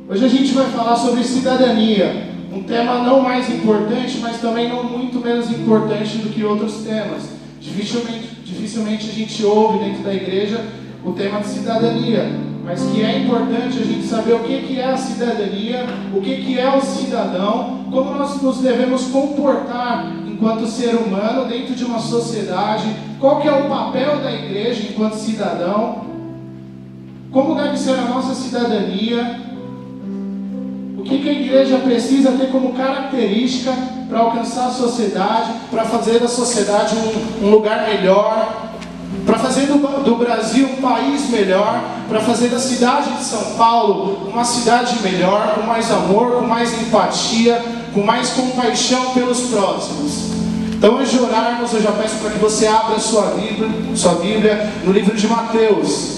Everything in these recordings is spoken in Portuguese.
Hoje a gente vai falar sobre cidadania, um tema não mais importante, mas também não muito menos importante do que outros temas. Dificilmente a gente ouve dentro da igreja o tema de cidadania, mas que é importante a gente saber o que é a cidadania, o que é o cidadão, como nós nos devemos comportar enquanto ser humano dentro de uma sociedade, qual que é o papel da igreja enquanto cidadão, como deve ser a nossa cidadania, o que a igreja precisa ter como característica para alcançar a sociedade, para fazer da sociedade um lugar melhor, para fazer do Brasil um país melhor, para fazer da cidade de São Paulo uma cidade melhor, com mais amor, com mais empatia, com mais compaixão pelos próximos. Então, antes de orarmos, eu já peço para que você abra sua Bíblia no livro de Mateus.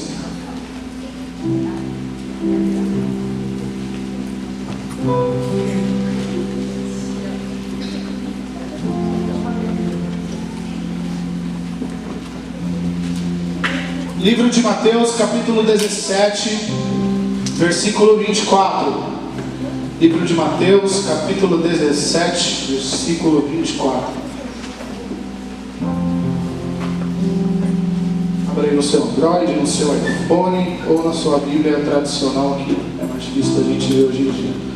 Livro de Mateus, capítulo 17, versículo 24. Livro de Mateus, capítulo 17, versículo 24. Abra aí no seu Android, no seu iPhone ou na sua Bíblia tradicional, que é mais difícil da gente ver hoje em dia.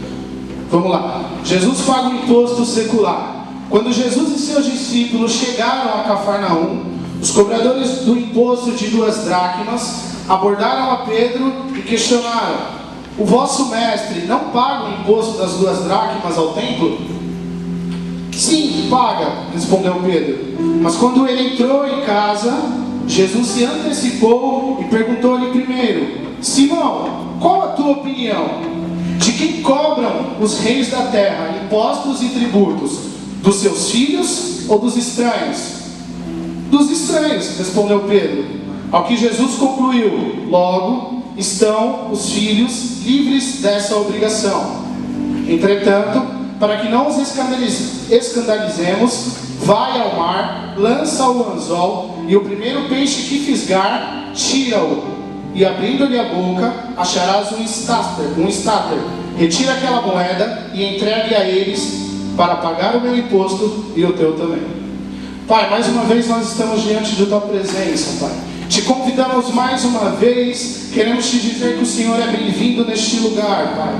Vamos lá. Jesus paga o imposto secular. Quando Jesus e seus discípulos chegaram a Cafarnaum, os cobradores do imposto de 2 dracmas abordaram a Pedro e questionaram: o vosso mestre não paga o imposto das 2 dracmas ao templo? Sim, paga, respondeu Pedro. Mas quando ele entrou em casa, Jesus se antecipou e perguntou-lhe primeiro: Simão, qual a tua opinião? De quem cobram os reis da terra impostos e tributos? Dos seus filhos ou dos estranhos? Dos estranhos, respondeu Pedro. Ao que Jesus concluiu: logo estão os filhos livres dessa obrigação. Entretanto, para que não os escandalizemos, vai ao mar, lança o anzol, e o primeiro peixe que fisgar, tira-o. E abrindo-lhe a boca, acharás um estáter. Retira aquela moeda e entregue a eles para pagar o meu imposto e o teu também. Pai, mais uma vez nós estamos diante de tua presença, Pai. Te convidamos mais uma vez, queremos te dizer que o Senhor é bem-vindo neste lugar, Pai.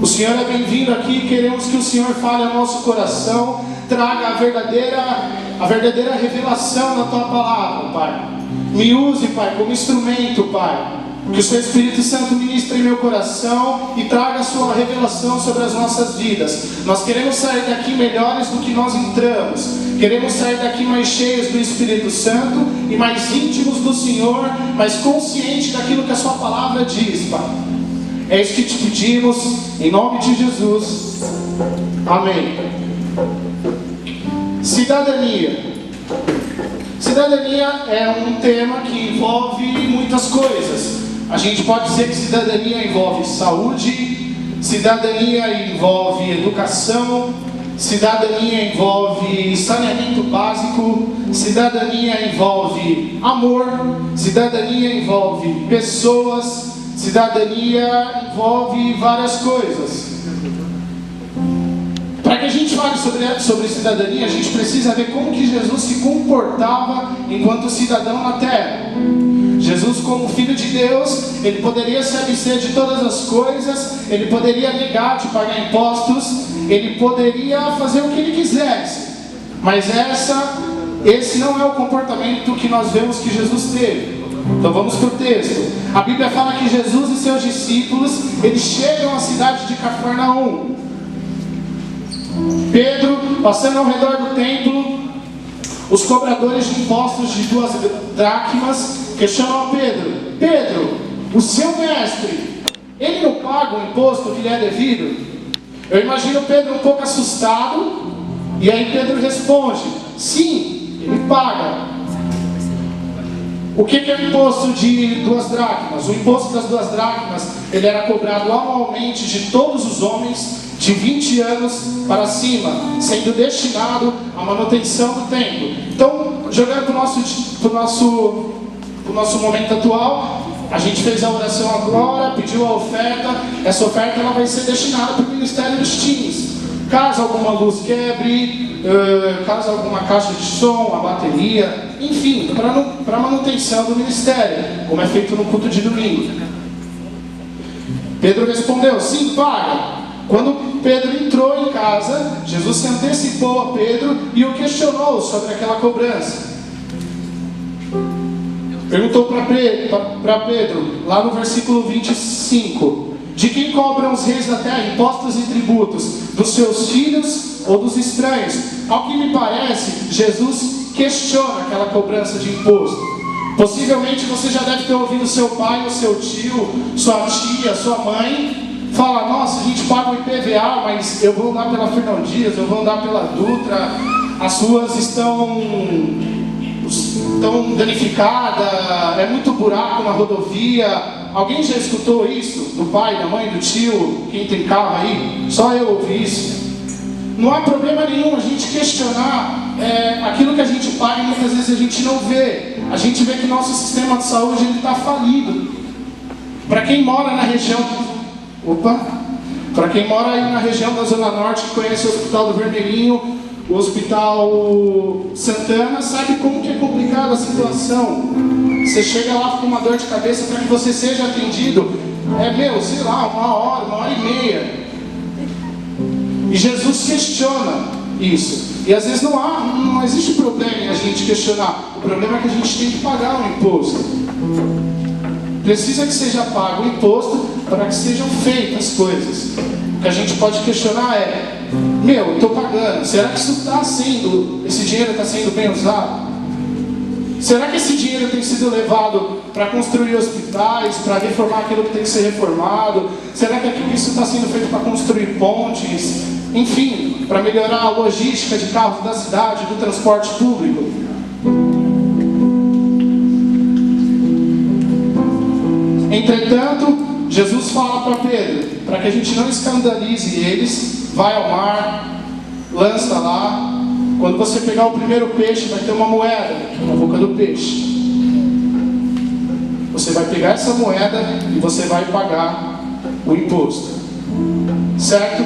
O Senhor é bem-vindo aqui, queremos que o Senhor fale ao nosso coração, traga a verdadeira revelação da tua palavra, Pai. Me use, Pai, como instrumento, Pai. Que o Seu Espírito Santo ministre em meu coração e traga a sua revelação sobre as nossas vidas. Nós queremos sair daqui melhores do que nós entramos. Queremos sair daqui mais cheios do Espírito Santo e mais íntimos do Senhor, mais conscientes daquilo que a Sua palavra diz, Pai. É isso que te pedimos, em nome de Jesus. Amém. Cidadania. Cidadania é um tema que envolve muitas coisas. A gente pode dizer que cidadania envolve saúde, cidadania envolve educação, cidadania envolve saneamento básico, cidadania envolve amor, cidadania envolve pessoas, cidadania envolve várias coisas. Para que a gente fale sobre cidadania, a gente precisa ver como que Jesus se comportava enquanto cidadão na terra. Jesus, como Filho de Deus, ele poderia se abster de todas as coisas, ele poderia negar de pagar impostos, ele poderia fazer o que ele quisesse, mas esse não é o comportamento que nós vemos que Jesus teve. Então vamos para o texto. A Bíblia fala que Jesus e seus discípulos, eles chegam à cidade de Cafarnaum. Pedro, passando ao redor do templo, os cobradores de impostos de 2 dracmas questionam a Pedro: Pedro, o seu mestre, ele não paga o imposto que lhe é devido? Eu imagino Pedro um pouco assustado, e aí Pedro responde: sim, ele paga. O que é o imposto de 2 dracmas? O imposto das 2 dracmas, ele era cobrado anualmente de todos os homens de 20 anos para cima, sendo destinado à manutenção do templo. Então, jogando para o nosso momento atual, a gente fez a oração agora, pediu a oferta. Essa oferta ela vai ser destinada para o Ministério dos Teens. Caso alguma luz quebre, caso alguma caixa de som, a bateria, enfim, para manutenção do ministério, como é feito no culto de domingo. Pedro respondeu: sim, paga. Quando Pedro entrou em casa, Jesus se antecipou a Pedro e o questionou sobre aquela cobrança. Perguntou para Pedro, lá no versículo 25: de quem cobram os reis da terra impostos e tributos? Dos seus filhos ou dos estranhos? Ao que me parece, Jesus questiona aquela cobrança de imposto. Possivelmente você já deve ter ouvido seu pai ou seu tio, sua tia, sua mãe falar: nossa, a gente paga o IPVA, mas eu vou andar pela Fernão Dias, eu vou andar pela Dutra, as ruas estão danificadas, é muito buraco na rodovia. Alguém já escutou isso? Do pai, da mãe, do tio, quem tem carro aí? Só eu ouvi isso. Não há problema nenhum a gente questionar aquilo que a gente paga e muitas vezes a gente não vê. A gente vê que nosso sistema de saúde está falido. Para quem mora na região... Para quem mora aí na região da Zona Norte, que conhece o Hospital do Vermelhinho, o Hospital Santana, sabe como que é complicada a situação. Você chega lá com uma dor de cabeça, para que você seja atendido, sei lá, 1 hora, 1 hora e meia. E Jesus questiona isso. E às vezes não existe problema em a gente questionar. O problema é que a gente tem que pagar o imposto. Precisa que seja pago o imposto para que sejam feitas coisas. O que a gente pode questionar eu estou pagando, será que esse dinheiro está sendo bem usado? Será que esse dinheiro tem sido levado para construir hospitais, para reformar aquilo que tem que ser reformado? Será que isso está sendo feito para construir pontes? Enfim, para melhorar a logística de carros da cidade, do transporte público? Entretanto, Jesus fala para Pedro, para que a gente não escandalize eles: vai ao mar, lança lá. Quando você pegar o primeiro peixe, vai ter uma moeda na boca do peixe. Você vai pegar essa moeda e você vai pagar o imposto. Certo?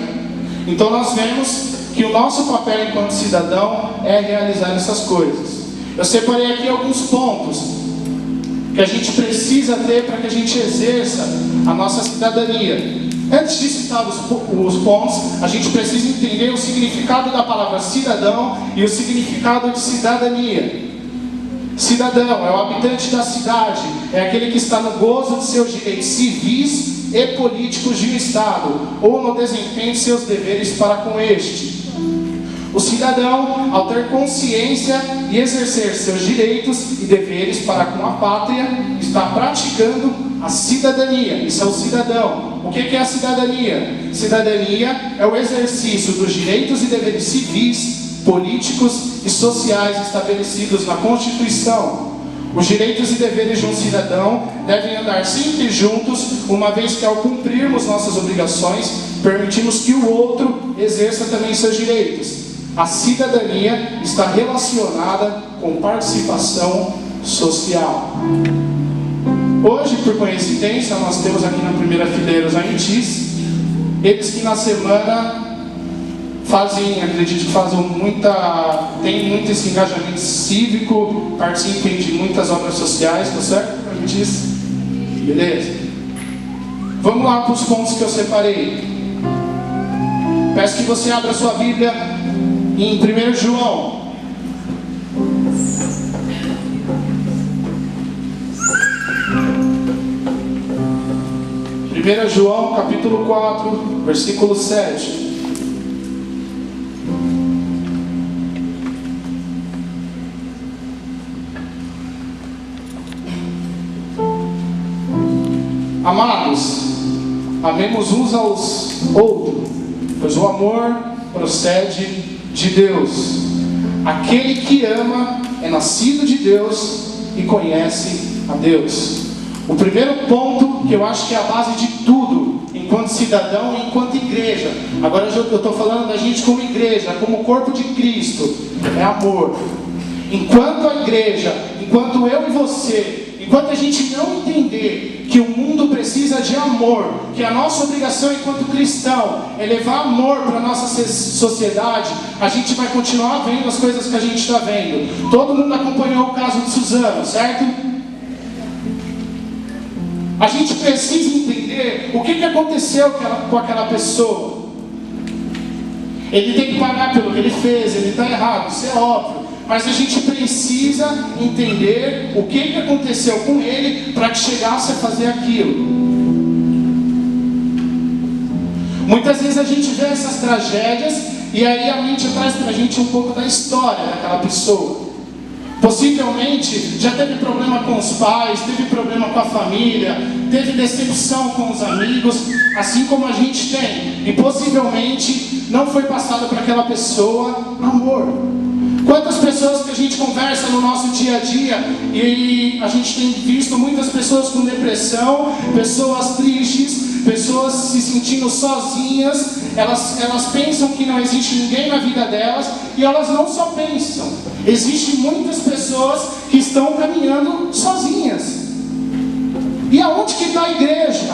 Então nós vemos que o nosso papel enquanto cidadão é realizar essas coisas. Eu separei aqui alguns pontos que a gente precisa ter para que a gente exerça a nossa cidadania. Antes de citar os pontos, a gente precisa entender o significado da palavra cidadão e o significado de cidadania. Cidadão é o habitante da cidade, é aquele que está no gozo de seus direitos civis e políticos de um Estado, ou no desempenho de seus deveres para com este. O cidadão, ao ter consciência e exercer seus direitos e deveres para com a pátria, está praticando a cidadania. Isso é o cidadão. O que é a cidadania? Cidadania é o exercício dos direitos e deveres civis, políticos e sociais estabelecidos na Constituição. Os direitos e deveres de um cidadão devem andar sempre juntos, uma vez que ao cumprirmos nossas obrigações, permitimos que o outro exerça também seus direitos. A cidadania está relacionada com participação social. Hoje, por coincidência, nós temos aqui na primeira fileira os ANTIs, eles que na semana acredito que tem muito esse engajamento cívico, participam de muitas obras sociais, tá certo, ANTIs? Beleza? Vamos lá para os pontos que eu separei. Peço que você abra sua Bíblia em 1 João. João, capítulo 4, versículo 7. Amados, amemos uns aos outros, pois o amor procede de Deus. Aquele que ama é nascido de Deus e conhece a Deus. O primeiro ponto, que eu acho que é a base de tudo, enquanto cidadão e enquanto igreja, agora eu estou falando da gente como igreja, como corpo de Cristo, é amor. Enquanto a igreja, enquanto eu e você enquanto a gente não entender que o mundo precisa de amor, que a nossa obrigação enquanto cristão é levar amor para a nossa sociedade, a gente vai continuar vendo as coisas que a gente está vendo. Todo mundo acompanhou o caso de Suzano, certo? A gente precisa entender o que aconteceu com aquela pessoa. Ele tem que pagar pelo que ele fez, ele está errado, isso é óbvio. Mas a gente precisa entender o que aconteceu com ele para que chegasse a fazer aquilo. Muitas vezes a gente vê essas tragédias e aí a mente traz para a gente um pouco da história daquela pessoa. Possivelmente já teve problema com os pais, teve problema com a família, teve decepção com os amigos, assim como a gente tem. E possivelmente não foi passado para aquela pessoa amor. Quantas pessoas que a gente conversa no nosso dia a dia e a gente tem visto muitas pessoas com depressão, pessoas tristes, pessoas se sentindo sozinhas, elas pensam que não existe ninguém na vida delas e elas não só pensam, existem muitas pessoas que estão caminhando sozinhas. E aonde que está a igreja?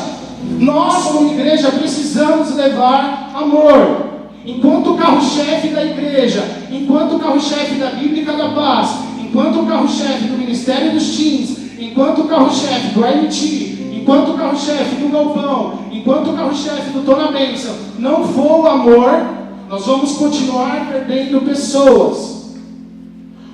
Nós como igreja precisamos levar amor. Enquanto o carro-chefe da igreja, enquanto o carro-chefe da Bíblica da Paz, enquanto o carro-chefe do Ministério dos Teens, enquanto o carro-chefe do MT, enquanto o carro-chefe do Galvão, enquanto o carro-chefe do Tô na Bênção não for o amor, nós vamos continuar perdendo pessoas.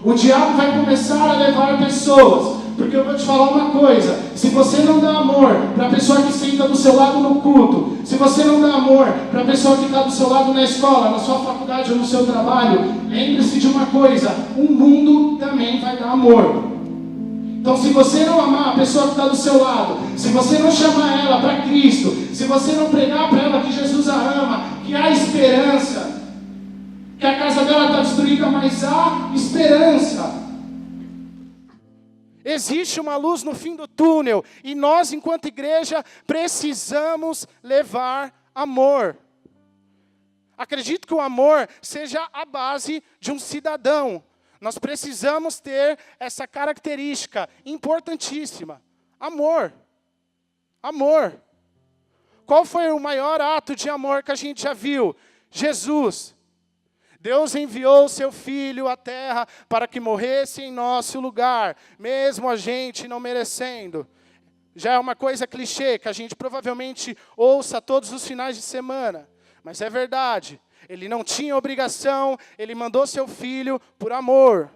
O diabo vai começar a levar pessoas. Porque eu vou te falar uma coisa, se você não dá amor para a pessoa que senta do seu lado no culto, se você não dá amor para a pessoa que está do seu lado na escola, na sua faculdade ou no seu trabalho, lembre-se de uma coisa, o mundo também vai dar amor. Então se você não amar a pessoa que está do seu lado, se você não chamar ela para Cristo, se você não pregar para ela que Jesus a ama, que há esperança, que a casa dela está destruída, mas há esperança. Existe uma luz no fim do túnel e nós, enquanto igreja, precisamos levar amor. Acredito que o amor seja a base de um cidadão. Nós precisamos ter essa característica importantíssima. Amor. Amor. Qual foi o maior ato de amor que a gente já viu? Jesus. Deus enviou seu Filho à terra para que morresse em nosso lugar, mesmo a gente não merecendo. Já é uma coisa clichê, que a gente provavelmente ouça todos os finais de semana. Mas é verdade, ele não tinha obrigação, ele mandou seu Filho por amor.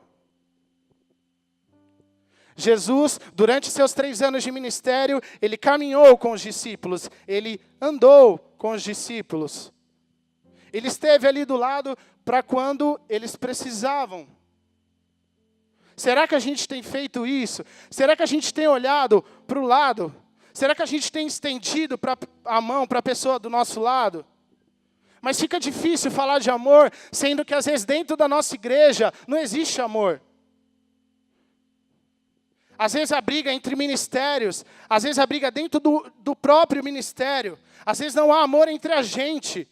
Jesus, durante seus 3 anos de ministério, ele caminhou com os discípulos, ele andou com os discípulos. Ele esteve ali do lado para quando eles precisavam. Será que a gente tem feito isso? Será que a gente tem olhado para o lado? Será que a gente tem estendido a mão para a pessoa do nosso lado? Mas fica difícil falar de amor, sendo que às vezes dentro da nossa igreja não existe amor. Às vezes a briga entre ministérios, às vezes a briga dentro do próprio ministério, às vezes não há amor entre a gente.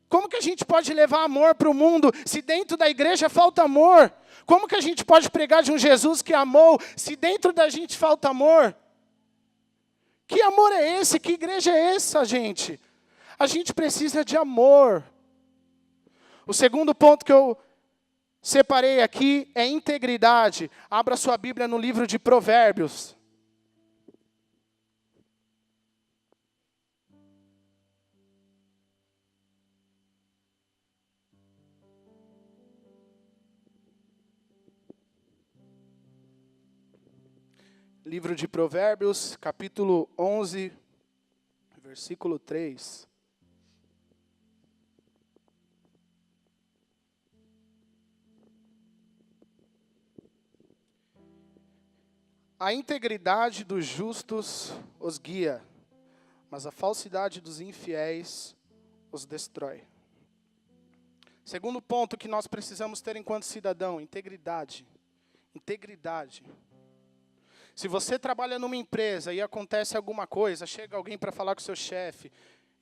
Como que a gente pode levar amor para o mundo se dentro da igreja falta amor? Como que a gente pode pregar de um Jesus que amou se dentro da gente falta amor? Que amor é esse? Que igreja é essa, gente? A gente precisa de amor. O segundo ponto que eu separei aqui é integridade. Abra sua Bíblia no livro de Provérbios. Livro de Provérbios, capítulo 11, versículo 3. A integridade dos justos os guia, mas a falsidade dos infiéis os destrói. Segundo ponto que nós precisamos ter enquanto cidadão, integridade. Integridade. Se você trabalha numa empresa e acontece alguma coisa, chega alguém para falar com o seu chefe,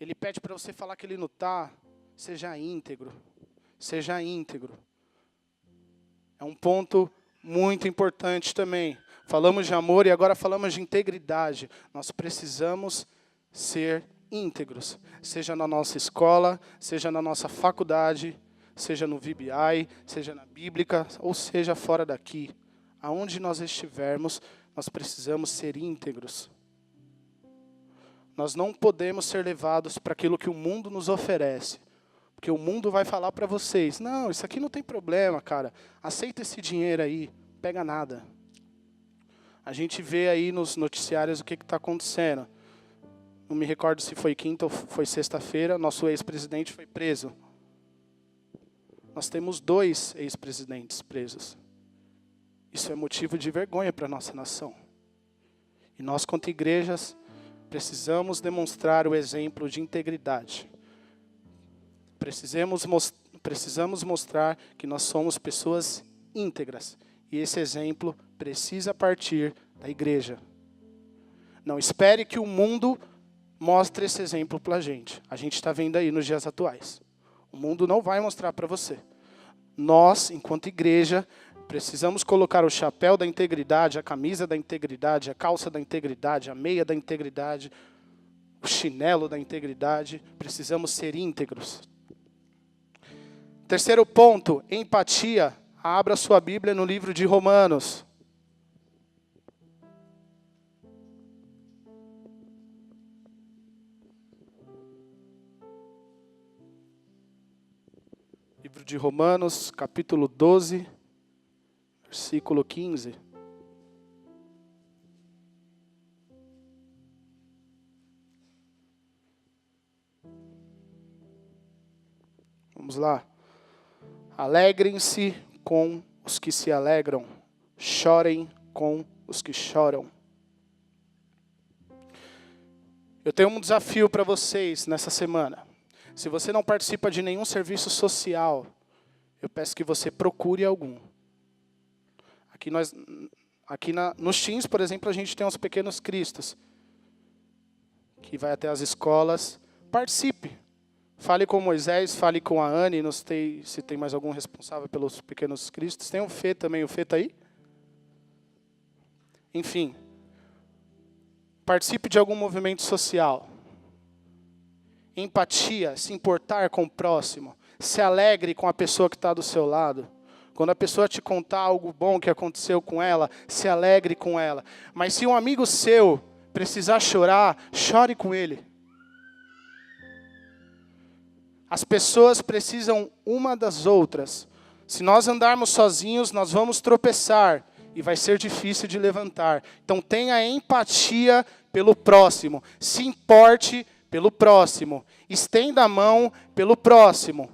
ele pede para você falar que ele não está, seja íntegro. Seja íntegro. É um ponto Muito importante também. Falamos de amor e agora falamos de integridade. Nós precisamos ser íntegros. Seja na nossa escola, seja na nossa faculdade, seja no VBI, seja na Bíblica, ou seja fora daqui. Aonde nós estivermos, nós precisamos ser íntegros. Nós não podemos ser levados para aquilo que o mundo nos oferece. Porque o mundo vai falar para vocês, não, isso aqui não tem problema, cara. Aceita esse dinheiro aí, pega nada. A gente vê aí nos noticiários o que está acontecendo. Não me recordo se foi quinta ou foi sexta-feira, nosso ex-presidente foi preso. Nós temos 2 ex-presidentes presos. Isso é motivo de vergonha para a nossa nação. E nós, quanto igrejas, precisamos demonstrar o exemplo de integridade. Precisamos mostrar que nós somos pessoas íntegras. E esse exemplo precisa partir da igreja. Não espere que o mundo mostre esse exemplo para a gente. A gente está vendo aí nos dias atuais. O mundo não vai mostrar para você. Nós, enquanto igreja, precisamos colocar o chapéu da integridade, a camisa da integridade, a calça da integridade, a meia da integridade, o chinelo da integridade. Precisamos ser íntegros. Terceiro ponto, empatia. Abra sua Bíblia no livro de Romanos. Livro de Romanos, capítulo 12, versículo 15. Vamos lá. Alegrem-se com os que se alegram, chorem com os que choram. Eu tenho um desafio para vocês nessa semana. Se você não participa de nenhum serviço social, eu peço que você procure algum. Nos Teams, por exemplo, a gente tem uns pequenos cristos, que vai até as escolas. Participe. Fale com Moisés, fale com a Anne, não sei se tem mais algum responsável pelos pequenos cristos. Tem o Fê também, o Fê está aí? Enfim, participe de algum movimento social. Empatia, se importar com o próximo. Se alegre com a pessoa que está do seu lado. Quando a pessoa te contar algo bom que aconteceu com ela, se alegre com ela. Mas se um amigo seu precisar chorar, chore com ele. As pessoas precisam uma das outras. Se nós andarmos sozinhos, nós vamos tropeçar e vai ser difícil de levantar. Então tenha empatia pelo próximo. Se importe pelo próximo. Estenda a mão pelo próximo.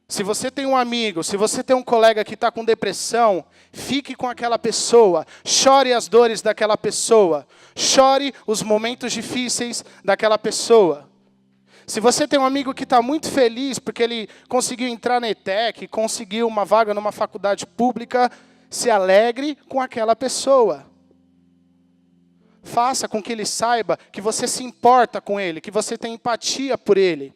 Se você tem um amigo, se você tem um colega que está com depressão, fique com aquela pessoa. Chore as dores daquela pessoa. Chore os momentos difíceis daquela pessoa. Se você tem um amigo que está muito feliz porque ele conseguiu entrar na ETEC, conseguiu uma vaga numa faculdade pública, se alegre com aquela pessoa. Faça com que ele saiba que você se importa com ele, que você tem empatia por ele.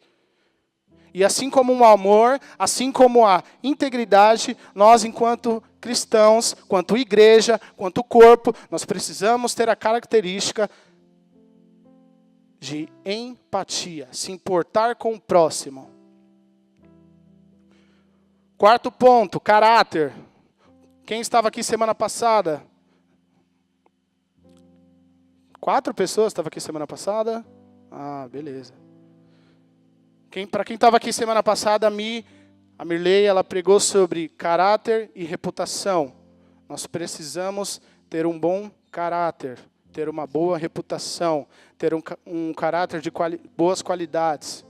E assim como o amor, assim como a integridade, nós enquanto cristãos, quanto igreja, quanto corpo, nós precisamos ter a característica de empatia, se importar com o próximo. Quarto ponto, caráter. Quem estava aqui semana passada? 4 pessoas estavam aqui semana passada? Ah, beleza. Para quem estava aqui semana passada, a Mirley, ela pregou sobre caráter e reputação. Nós precisamos ter um bom caráter, ter uma boa reputação, ter um caráter de boas qualidades.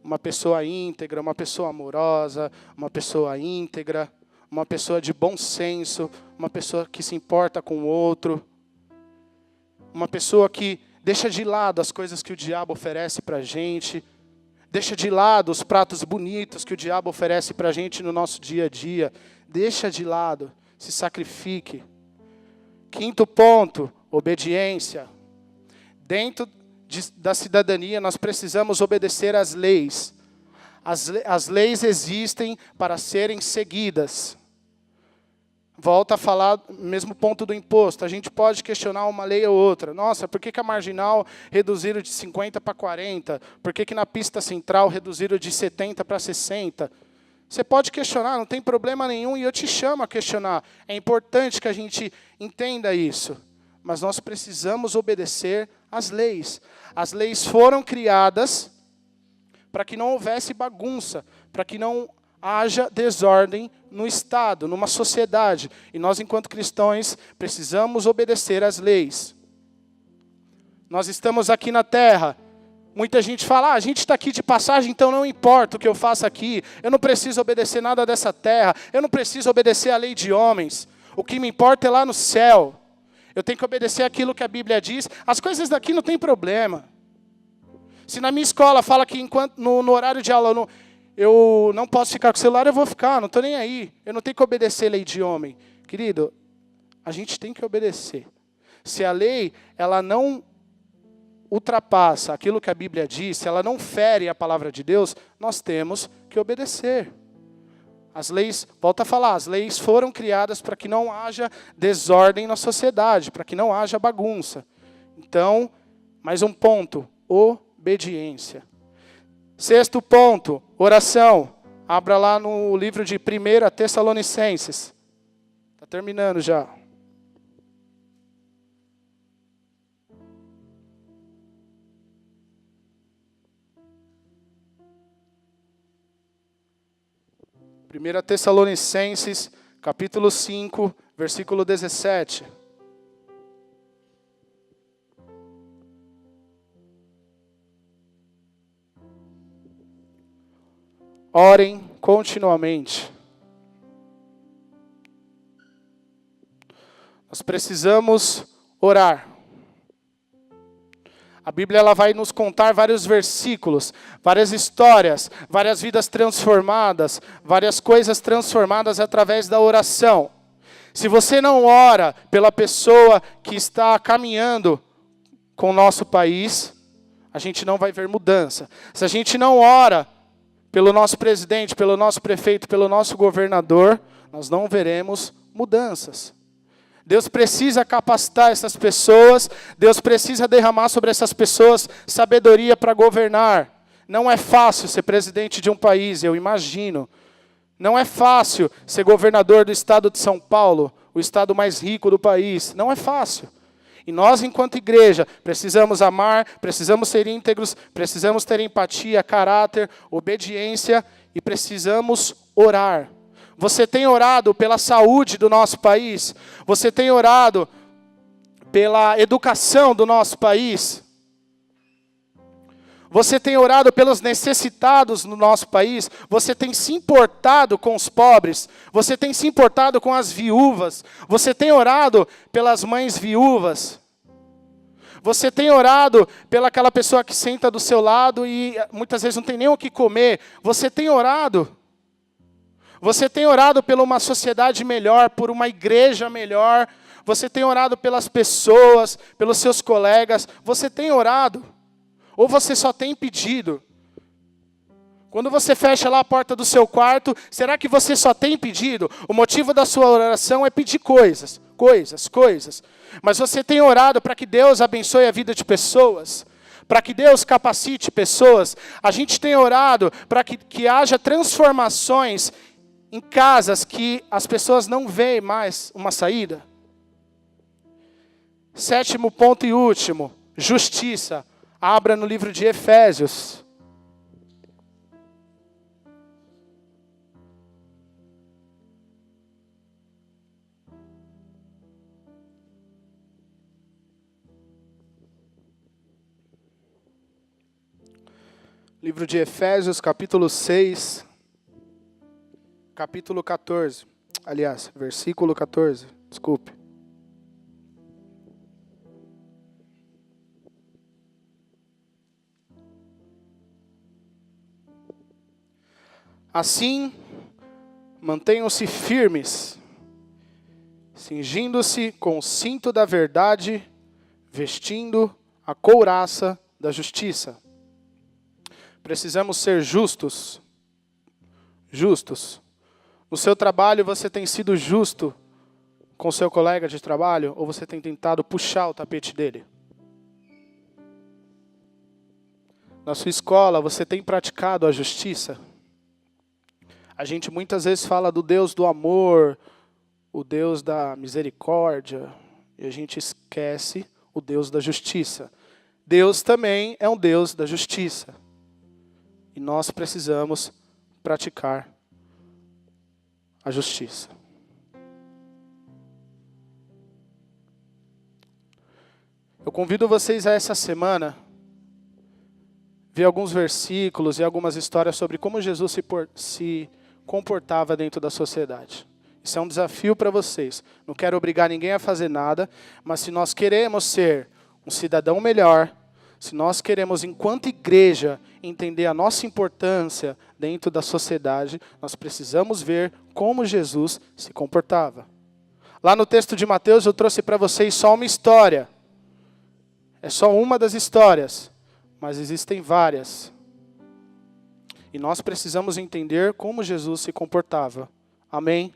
Uma pessoa íntegra, uma pessoa amorosa, uma pessoa íntegra, uma pessoa de bom senso, uma pessoa que se importa com o outro, uma pessoa que deixa de lado as coisas que o diabo oferece para a gente, deixa de lado os pratos bonitos que o diabo oferece para a gente no nosso dia a dia, deixa de lado, se sacrifique. Quinto ponto, obediência. Dentro da cidadania, nós precisamos obedecer às leis. As leis existem para serem seguidas. volta a falar, mesmo ponto do imposto, a gente pode questionar uma lei ou outra. Nossa, por que a marginal reduziram de 50 para 40? Por que na pista central reduziram de 70 para 60? Você pode questionar, não tem problema nenhum, e eu te chamo a questionar. É importante que a gente entenda isso. Mas nós precisamos obedecer às leis. As leis foram criadas para que não houvesse bagunça, para que não haja desordem no Estado, numa sociedade. E nós, enquanto cristãos, precisamos obedecer às leis. Nós estamos aqui na terra. Muita gente fala, a gente está aqui de passagem, então não importa o que eu faça aqui. Eu não preciso obedecer nada dessa terra. Eu não preciso obedecer à lei de homens. O que me importa é lá no céu. Eu tenho que obedecer aquilo que a Bíblia diz. As coisas daqui não tem problema. Se na minha escola fala que no horário de aula eu não posso ficar com o celular, eu vou ficar, não estou nem aí. Eu não tenho que obedecer a lei de homem. Querido, a gente tem que obedecer. Se a lei ela não ultrapassa aquilo que a Bíblia diz, se ela não fere a palavra de Deus, nós temos que obedecer. As leis, volta a falar, as leis foram criadas para que não haja desordem na sociedade, para que não haja bagunça. Então, mais um ponto, obediência. Sexto ponto, oração. Abra lá no livro de 1 Tessalonicenses. Está terminando já. Primeira Tessalonicenses, capítulo 5, versículo 17. Orem continuamente. Nós precisamos orar. A Bíblia ela vai nos contar vários versículos, várias histórias, várias vidas transformadas, várias coisas transformadas através da oração. Se você não ora pela pessoa que está caminhando com o nosso país, a gente não vai ver mudança. Se a gente não ora pelo nosso presidente, pelo nosso prefeito, pelo nosso governador, nós não veremos mudanças. Deus precisa capacitar essas pessoas, Deus precisa derramar sobre essas pessoas sabedoria para governar. Não é fácil ser presidente de um país, eu imagino. Não é fácil ser governador do estado de São Paulo, o estado mais rico do país. Não é fácil. E nós, enquanto igreja, precisamos amar, precisamos ser íntegros, precisamos ter empatia, caráter, obediência e precisamos orar. Você tem orado pela saúde do nosso país? Você tem orado pela educação do nosso país? Você tem orado pelos necessitados no nosso país? Você tem se importado com os pobres? Você tem se importado com as viúvas? Você tem orado pelas mães viúvas? Você tem orado pelaquela pessoa que senta do seu lado e muitas vezes não tem nem o que comer? Você tem orado? Você tem orado por uma sociedade melhor, por uma igreja melhor? Você tem orado pelas pessoas, pelos seus colegas? Você tem orado? Ou você só tem pedido? Quando você fecha lá a porta do seu quarto, será que você só tem pedido? O motivo da sua oração é pedir coisas. Mas você tem orado para que Deus abençoe a vida de pessoas? Para que Deus capacite pessoas? A gente tem orado para que haja transformações em casas que as pessoas não veem mais uma saída? Sétimo ponto e último, justiça. Abra no livro de Efésios. Livro de Efésios, capítulo 6, capítulo 14. Aliás, versículo 14, desculpe. Assim, mantenham-se firmes, cingindo-se com o cinto da verdade, vestindo a couraça da justiça. Precisamos ser justos. No seu trabalho você tem sido justo com seu colega de trabalho ou você tem tentado puxar o tapete dele? Na sua escola, você tem praticado a justiça? A gente muitas vezes fala do Deus do amor, o Deus da misericórdia, e a gente esquece o Deus da justiça. Deus também é um Deus da justiça. E nós precisamos praticar a justiça. Eu convido vocês a essa semana ver alguns versículos e algumas histórias sobre como Jesus se comportava dentro da sociedade. Isso é um desafio para vocês. Não quero obrigar ninguém a fazer nada, mas se nós queremos ser um cidadão melhor, se nós queremos, enquanto igreja, entender a nossa importância dentro da sociedade, nós precisamos ver como Jesus se comportava. Lá no texto de Mateus eu trouxe para vocês só uma história. É só uma das histórias, mas existem várias. E nós precisamos entender como Jesus se comportava. Amém?